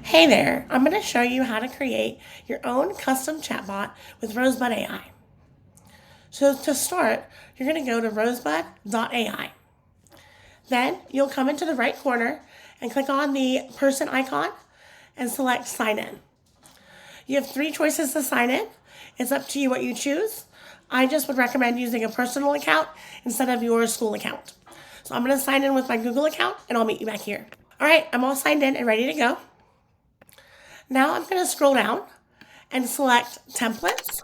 Hey there, I'm going to show you how to create your own custom chatbot with Rosebud AI. So to start, you're going to go to Rosebud AI. Then you'll come into the right corner and click on the person icon and select sign in. You have three choices to sign in. It's up to you what you choose. I just would recommend using a personal account instead of your school account. So I'm going to sign in with my Google account and I'll meet you back here. All right, I'm all signed in and ready to go. Now I'm going to scroll down and select templates.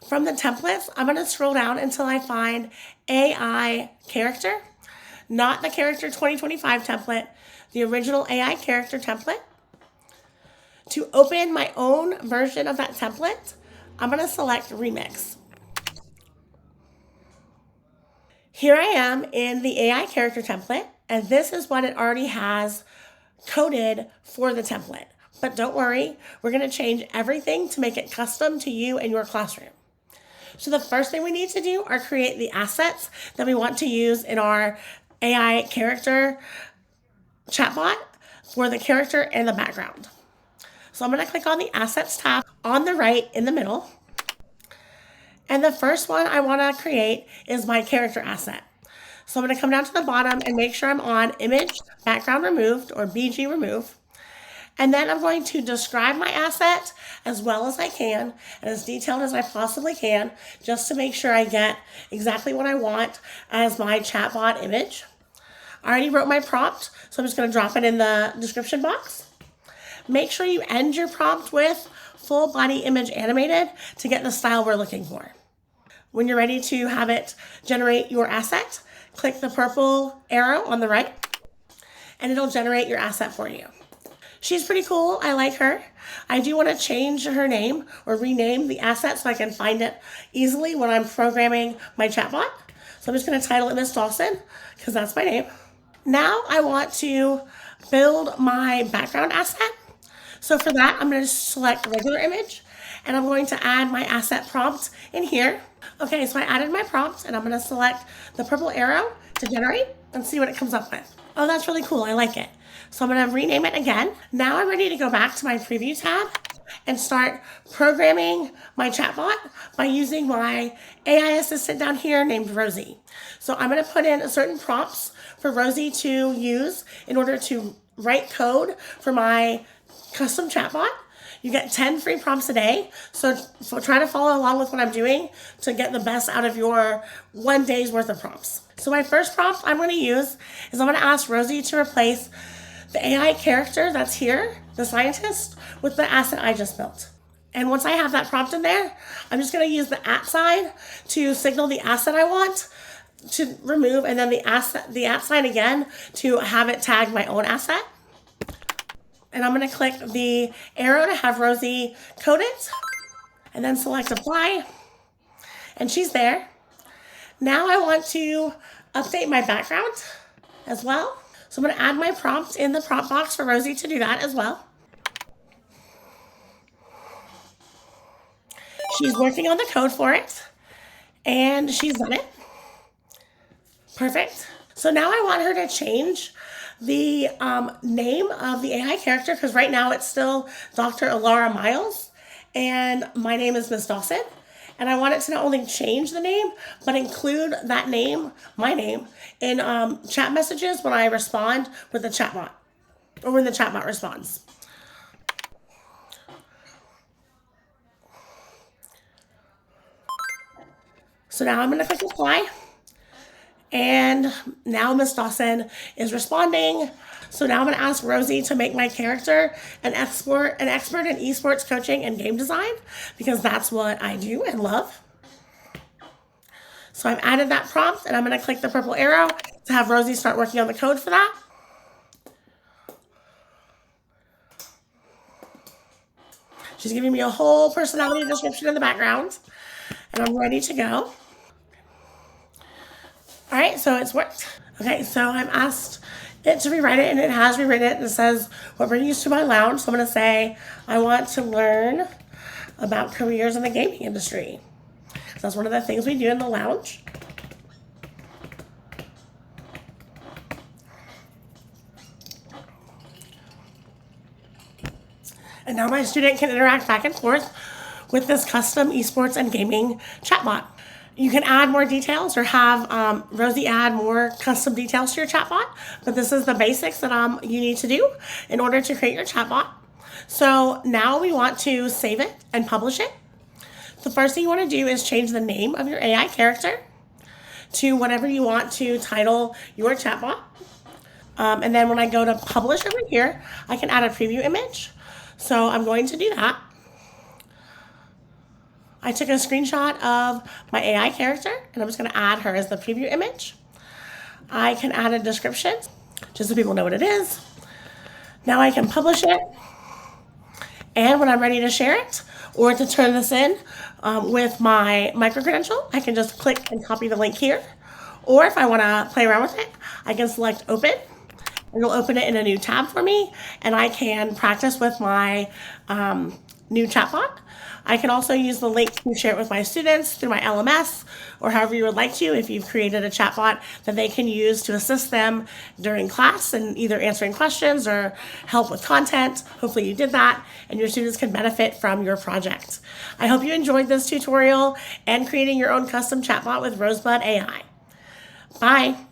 From the templates, I'm going to scroll down until I find AI character, not the character 2025 template, the original AI character template. To open my own version of that template, I'm going to select remix. Here I am in the AI character template, and this is what it already has coded for the template. But don't worry, we're going to change everything to make it custom to you and your classroom. So the first thing we need to do are create the assets that we want to use in our AI character chatbot for the character and the background. So I'm going to click on the Assets tab on the right in the middle. And the first one I want to create is my character asset. So I'm going to come down to the bottom and make sure I'm on Image Background Removed, or BG Remove. And then I'm going to describe my asset as well as I can and as detailed as I possibly can, just to make sure I get exactly what I want as my chatbot image. I already wrote my prompt, so I'm just going to drop it in the description box. Make sure you end your prompt with full body image animated to get the style we're looking for. When you're ready to have it generate your asset, click the purple arrow on the right, and it'll generate your asset for you. She's pretty cool. I like her. I do want to change her name or rename the asset so I can find it easily when I'm programming my chatbot. So I'm just going to title it Miss Dawson because that's my name. Now I want to build my background asset. So for that, I'm going to select regular image and I'm going to add my asset prompt in here. Okay, so I added my prompt and I'm going to select the purple arrow to generate and see what it comes up with. Oh, that's really cool. I like it. So I'm going to rename it again. Now I'm ready to go back to my preview tab and start programming my chatbot by using my AI assistant down here named Rosie. So I'm going to put in certain prompts for Rosie to use in order to write code for my custom chatbot. You get 10 free prompts a day. So try to follow along with what I'm doing to get the best out of your 1 day's worth of prompts. So my first prompt I'm going to use is I'm going to ask Rosie to replace the AI character that's here, the scientist, with the asset I just built. And once I have that prompt in there, I'm just going to use the @ sign to signal the asset I want to remove, and then the @ sign again to have it tag my own asset. And I'm going to click the arrow to have Rosie code it, and then select apply. And she's there. Now I want to update my background as well. So I'm going to add my prompt in the prompt box for Rosie to do that as well. She's working on the code for it, and she's done it. Perfect. So now I want her to change the name of the AI character, because right now it's still Dr. Alara Miles, and my name is Miss Dawson. And I want it to not only change the name, but include that name, my name, in chat messages when I respond with the chatbot, or when the chatbot responds. So now I'm going to click apply. And now Miss Dawson is responding. So now I'm going to ask Rosie to make my character an expert in esports coaching and game design, because that's what I do and love. So I've added that prompt, and I'm going to click the purple arrow to have Rosie start working on the code for that. She's giving me a whole personality description in the background, and I'm ready to go. All right, so it's worked. Okay, so I've asked it to rewrite it, and it has rewritten it, and it says, what brings you to my lounge? So I'm going to say, I want to learn about careers in the gaming industry. So that's one of the things we do in the lounge. And now my student can interact back and forth with this custom esports and gaming chatbot. You can add more details or have Rosie add more custom details to your chatbot, but this is the basics that you need to do in order to create your chatbot. So now we want to save it and publish it. The first thing you want to do is change the name of your AI character to whatever you want to title your chatbot. And then when I go to publish over here, I can add a preview image. So I'm going to do that. I took a screenshot of my AI character and I'm just going to add her as the preview image. I can add a description just so people know what it is. Now I can publish it. And when I'm ready to share it or to turn this in with my micro-credential, I can just click and copy the link here. Or if I want to play around with it, I can select open. It'll open it in a new tab for me, and I can practice with my new chatbot. I can also use the link to share it with my students through my LMS or however you would like to if you've created a chatbot that they can use to assist them during class and either answering questions or help with content. Hopefully you did that and your students can benefit from your project. I hope you enjoyed this tutorial and creating your own custom chatbot with Rosebud AI. Bye.